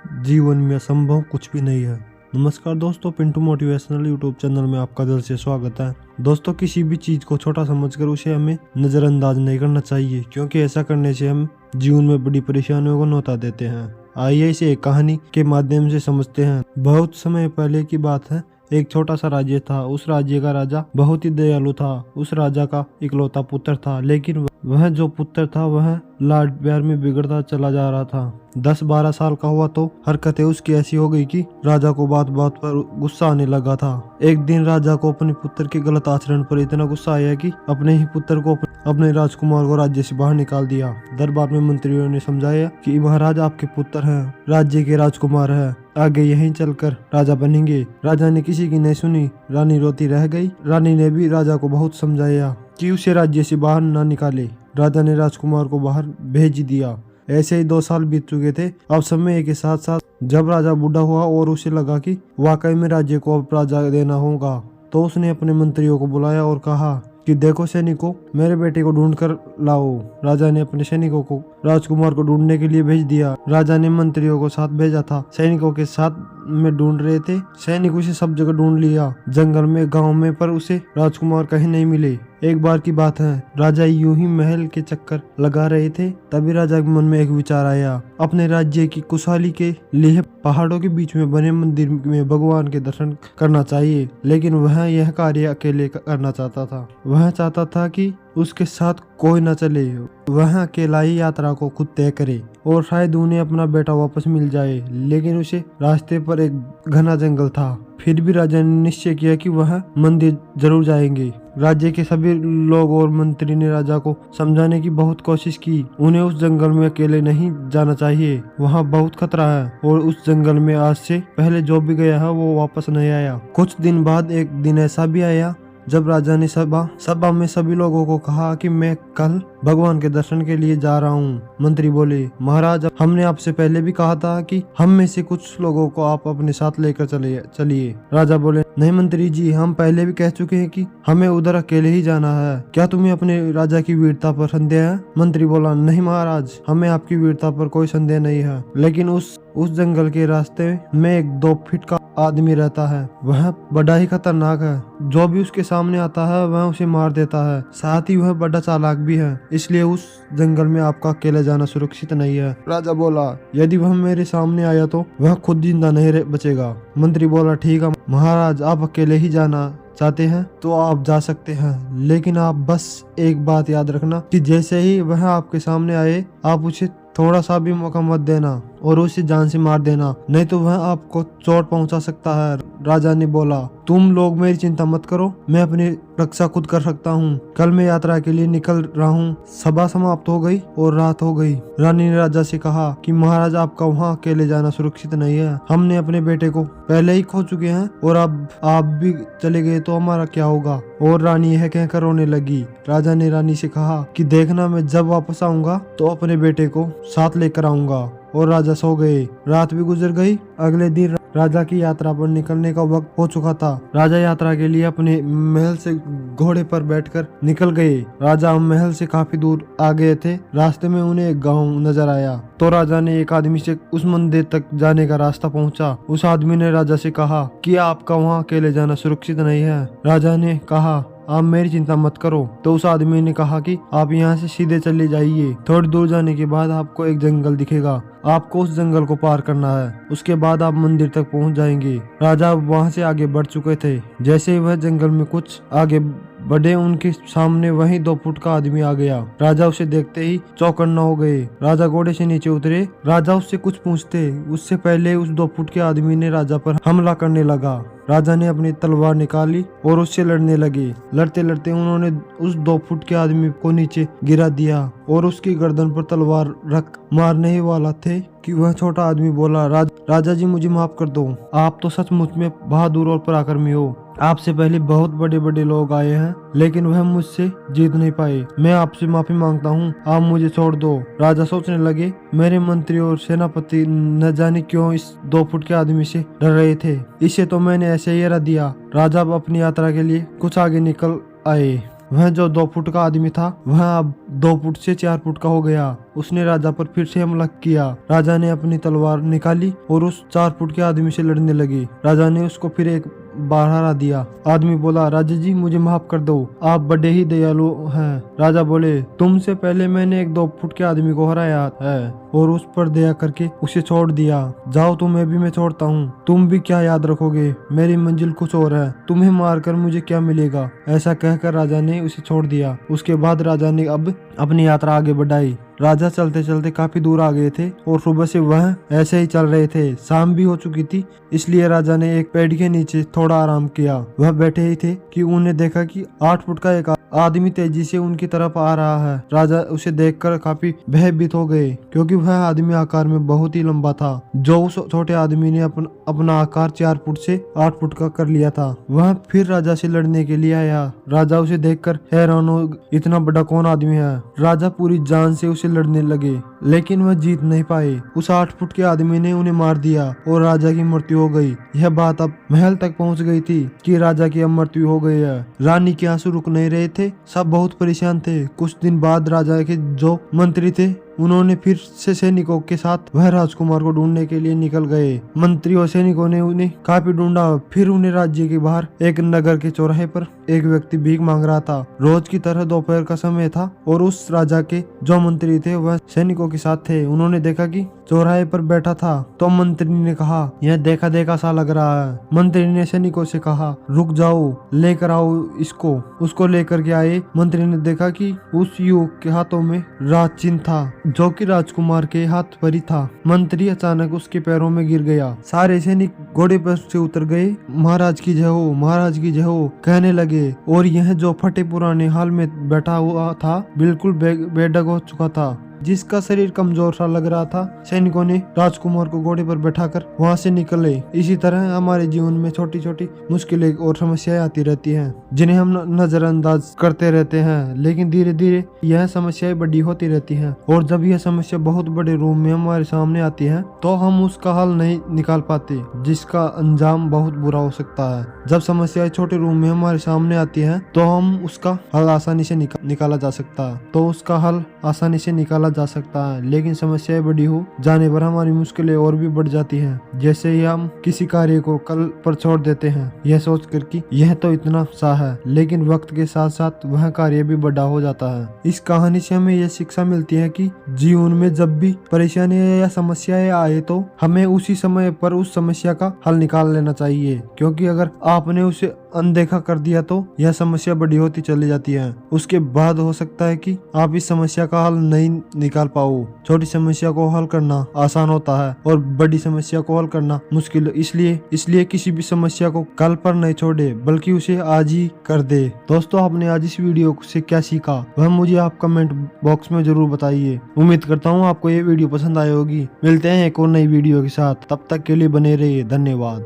जीवन में असंभव कुछ भी नहीं है। नमस्कार दोस्तों, पिंटू मोटिवेशनल यूट्यूब चैनल में आपका दिल से स्वागत है। दोस्तों, किसी भी चीज को छोटा समझकर उसे हमें नजरअंदाज नहीं करना चाहिए, क्योंकि ऐसा करने से हम जीवन में बड़ी परेशानियों को न्योता देते हैं। आइए इसे एक कहानी के माध्यम से समझते हैं। बहुत समय पहले की बात है। एक छोटा सा राज्य था। उस राज्य का राजा बहुत ही दयालु था। उस राजा का इकलौता पुत्र था, लेकिन वह जो पुत्र था वह लाड प्यार में बिगड़ता चला जा रहा था। 10-12 साल का हुआ तो हरकतें उसकी ऐसी हो गई कि राजा को बात बात पर गुस्सा आने लगा था। एक दिन राजा को अपने पुत्र के गलत आचरण पर इतना गुस्सा आया कि अपने ही पुत्र को अपने राजकुमार को राज्य से बाहर निकाल दिया। दरबार में मंत्रियों ने समझाया कि महाराज आपके पुत्र हैं, राज्य के राजकुमार हैं, आगे यहीं चलकर राजा बनेंगे। राजा ने किसी की नहीं सुनी। रानी रोती रह गई। रानी ने भी राजा को बहुत समझाया कि उसे राज्य से बाहर ना निकाले। राजा ने राजकुमार को बाहर भेज दिया। ऐसे ही 2 साल बीत चुके थे। अब समय के साथ साथ जब राजा बूढ़ा हुआ और उसे लगा कि वाकई में राज्य को अब राजा देना होगा, तो उसने अपने मंत्रियों को बुलाया और कहा कि देखो सैनिकों, मेरे बेटे को ढूंढ कर लाओ। राजा ने अपने सैनिकों को राजकुमार को ढूंढने के लिए भेज दिया। राजा ने मंत्रियों को साथ भेजा था। सैनिकों के साथ में ढूंढ रहे थे। सैनिक उसे सब जगह ढूंढ लिया, जंगल में, गांव में, पर उसे राजकुमार कहीं नहीं मिले। एक बार की बात है, राजा यूं ही महल के चक्कर लगा रहे थे। तभी राजा के मन में एक विचार आया। अपने राज्य की खुशहाली के लिए पहाड़ों के बीच में बने मंदिर में भगवान के दर्शन करना चाहिए, लेकिन वह यह कार्य अकेले करना चाहता था। वह चाहता था कि उसके साथ कोई न चले। वह अकेला ही यात्रा को खुद तय करे और शायद उन्हें अपना बेटा वापस मिल जाए। लेकिन उसे रास्ते पर एक घना जंगल था। फिर भी राजा ने निश्चय किया कि वह मंदिर जरूर जाएंगे। राज्य के सभी लोग और मंत्री ने राजा को समझाने की बहुत कोशिश की। उन्हें उस जंगल में अकेले नहीं जाना चाहिए, वहाँ बहुत खतरा है, और उस जंगल में आज से पहले जो भी गया है वो वापस नहीं आया। कुछ दिन बाद एक दिन ऐसा भी आया जब राजा ने सभा में सभी लोगों को कहा कि मैं कल भगवान के दर्शन के लिए जा रहा हूँ। मंत्री बोले, महाराज, हमने आपसे पहले भी कहा था कि हम में से कुछ लोगों को आप अपने साथ लेकर चलिए। राजा बोले, नहीं मंत्री जी, हम पहले भी कह चुके हैं कि हमें उधर अकेले ही जाना है। क्या तुम्हें अपने राजा की वीरता पर संदेह है? मंत्री बोला, नहीं महाराज, हमें आपकी वीरता पर कोई संदेह नहीं है, लेकिन उस जंगल के रास्ते में एक 2 फीट का आदमी रहता है। वह बड़ा ही खतरनाक है। जो भी उसके सामने आता है वह उसे मार देता है। साथ ही वह बड़ा चालाक भी है, इसलिए उस जंगल में आपका अकेले जाना सुरक्षित नहीं है। राजा बोला, यदि वह मेरे सामने आया तो वह खुद जिंदा नहीं बचेगा। मंत्री बोला, ठीक है महाराज, आप अकेले ही जाना चाहते हैं तो आप जा सकते हैं, लेकिन आप बस एक बात याद रखना कि जैसे ही वह आपके सामने आए आप उसे थोड़ा सा भी मौका मत देना और उसे जान से मार देना, नहीं तो वह आपको चोट पहुंचा सकता है। राजा ने बोला, तुम लोग मेरी चिंता मत करो, मैं अपनी रक्षा खुद कर सकता हूँ। कल मैं यात्रा के लिए निकल रहा हूँ। सभा समाप्त हो गई और रात हो गई। रानी ने राजा से कहा कि महाराज, आपका वहाँ अकेले जाना सुरक्षित नहीं है। हमने अपने बेटे को पहले ही खो चुके हैं और अब आप भी चले गए तो हमारा क्या होगा? और रानी यह कहकर रोने लगी। राजा ने रानी से कहा कि देखना, मैं जब वापस आऊंगा तो अपने बेटे को साथ लेकर आऊंगा। और राजा सो गए। रात भी गुजर गई। अगले दिन राजा की यात्रा पर निकलने का वक्त हो चुका था। राजा यात्रा के लिए अपने महल से घोड़े पर बैठकर निकल गए। राजा महल से काफी दूर आ गए थे। रास्ते में उन्हें एक गांव नजर आया, तो राजा ने एक आदमी से उस मंदिर तक जाने का रास्ता पूछा। उस आदमी ने राजा से कहा कि आपका वहाँ अकेले जाना सुरक्षित नहीं है। राजा ने कहा, आप मेरी चिंता मत करो। तो उस आदमी ने कहा कि आप यहाँ से सीधे चले जाइए। थोड़ी दूर जाने के बाद आपको एक जंगल दिखेगा, आपको उस जंगल को पार करना है, उसके बाद आप मंदिर तक पहुँच जाएंगे। राजा वहाँ से आगे बढ़ चुके थे। जैसे ही वह जंगल में कुछ आगे बढ़े, उनके सामने वही 2 फुट का आदमी आ गया। राजा उसे देखते ही चौकन्ना हो गए। राजा घोड़े से नीचे उतरे। राजा उससे कुछ पूछते उससे पहले उस 2 फुट के आदमी ने राजा पर हमला करने लगा। राजा ने अपनी तलवार निकाली और उससे लड़ने लगे। लड़ते लड़ते उन्होंने उस 2 फुट के आदमी को नीचे गिरा दिया और उसकी गर्दन पर तलवार रख मारने ही वाला थे कि वह छोटा आदमी बोला, राजा जी, मुझे माफ कर दो। आप तो सचमुच में बहादुर और पराक्रमी हो। आपसे पहले बहुत बड़े बड़े लोग आए हैं, लेकिन वह मुझसे जीत नहीं पाए। मैं आपसे माफी मांगता हूँ, आप मुझे छोड़ दो। राजा सोचने लगे, मेरे मंत्री और सेनापति न जाने क्यों इस 2 फुट के आदमी से डर रहे थे। इसे तो मैंने ऐसे ही हरा दिया। राजा अब अपनी यात्रा के लिए कुछ आगे निकल आए। वह जो 2 फुट का आदमी था वह अब 2 फुट से 4 फुट का हो गया। उसने राजा पर फिर से हमला किया। राजा ने अपनी तलवार निकाली और उस 4 फुट के आदमी से लड़ने लगी। राजा ने उसको फिर एक बार हरा दिया। आदमी बोला, राजा जी मुझे माफ कर दो, आप बड़े ही दयालु हैं। राजा बोले, तुमसे पहले मैंने एक 2 फुट के आदमी को हराया है और उस पर दया करके उसे छोड़ दिया। जाओ तुम्हें भी मैं छोड़ता हूँ। तुम भी क्या याद रखोगे, मेरी मंजिल कुछ और है, तुम्हें मारकर मुझे क्या मिलेगा। ऐसा कहकर राजा ने उसे छोड़ दिया। उसके बाद राजा ने अब अपनी यात्रा आगे बढ़ाई। राजा चलते चलते काफी दूर आ गए थे और सुबह से वह ऐसे ही चल रहे थे। शाम भी हो चुकी थी, इसलिए राजा ने एक पेड़ के नीचे थोड़ा आराम किया। वह बैठे ही थे कि उन्हें देखा कि 8 फुट का एक आदमी तेजी से उनकी तरफ आ रहा है। राजा उसे देखकर काफी भयभीत हो गए क्योंकि वह आदमी आकार में बहुत ही लंबा था। जो उस छोटे आदमी ने अपना आकार 4 फुट से 8 फुट का कर लिया था। वह फिर राजा से लड़ने के लिए आया। राजा उसे देखकर हैरान हो, इतना बड़ा कौन आदमी है। राजा पूरी जान से उसे लड़ने लगे लेकिन वह जीत नहीं पाए। उस 8 फुट के आदमी ने उन्हें मार दिया और राजा की मृत्यु हो गई। यह बात अब महल तक पहुंच गई थी कि राजा की अब मृत्यु हो गई है। रानी के आंसू रुक नहीं रहे थे, सब बहुत परेशान थे। कुछ दिन बाद राजा के जो मंत्री थे उन्होंने फिर से सैनिकों के साथ वह राजकुमार को ढूंढने के लिए निकल गए। मंत्री और सैनिकों ने उन्हें काफी ढूंढा। फिर उन्हें राज्य के बाहर एक नगर के चौराहे पर एक व्यक्ति भीख मांग रहा था। रोज की तरह दोपहर का समय था और उस राजा के जो मंत्री थे वह सैनिकों के साथ थे। उन्होंने देखा कि चौराहे पर बैठा था तो मंत्री ने कहा, यह देखा देखा सा लग रहा है। मंत्री ने सैनिकों से कहा, रुक जाओ, लेकर आओ इसको। उसको लेकर के आए। मंत्री ने देखा कि उस युवक के हाथों में राज चिन्ह था जो कि राजकुमार के हाथ पर ही था। मंत्री अचानक उसके पैरों में गिर गया। सारे सैनिक घोड़े पर से उतर गए। महाराज की जय हो, महाराज की जय हो कहने लगे। और यह जो फटे पुराने हाल में बैठा हुआ था बिल्कुल बेढंग हो चुका था, जिसका शरीर कमजोर सा लग रहा था। सैनिकों ने राजकुमार को घोड़े पर बैठाकर वहां से निकले। इसी तरह हमारे जीवन में छोटी छोटी मुश्किलें और समस्याएं आती रहती हैं जिन्हें हम नजरअंदाज करते रहते हैं, लेकिन धीरे धीरे यह समस्याएं बड़ी होती रहती हैं। और जब यह समस्या बहुत बड़े रूप में हमारे सामने आती है तो हम उसका हल नहीं निकाल पाते, जिसका अंजाम बहुत बुरा हो सकता है। जब समस्याएं छोटे रूप में हमारे सामने आती है तो हम उसका हल आसानी से निकाला जा सकता है जा सकता है। लेकिन समस्याएं बड़ी हो जाने पर हमारी मुश्किलें और भी बढ़ जाती हैं। जैसे ही हम किसी कार्य को कल पर छोड़ देते हैं यह सोचकर कि यह तो इतना सा है, लेकिन वक्त के साथ साथ वह कार्य भी बड़ा हो जाता है। इस कहानी से हमें यह शिक्षा मिलती है कि जीवन में जब भी परेशानी या समस्याएं आए तो हमें उसी समय पर उस समस्या का हल निकाल लेना चाहिए, क्योंकि अगर आपने उसे अनदेखा कर दिया तो यह समस्या बड़ी होती चली जाती है। उसके बाद हो सकता है कि आप इस समस्या का हल नहीं निकाल पाओ। छोटी समस्या को हल करना आसान होता है और बड़ी समस्या को हल करना मुश्किल। इसलिए किसी भी समस्या को कल पर नहीं छोड़े, बल्कि उसे आज ही कर दे। दोस्तों, आपने आज इस वीडियो से क्या सीखा वह मुझे आप कमेंट बॉक्स में जरूर बताइए। उम्मीद करता हूँ आपको ये वीडियो पसंद आई होगी। मिलते हैं एक और नई वीडियो के साथ, तब तक के लिए बने रहिए। धन्यवाद।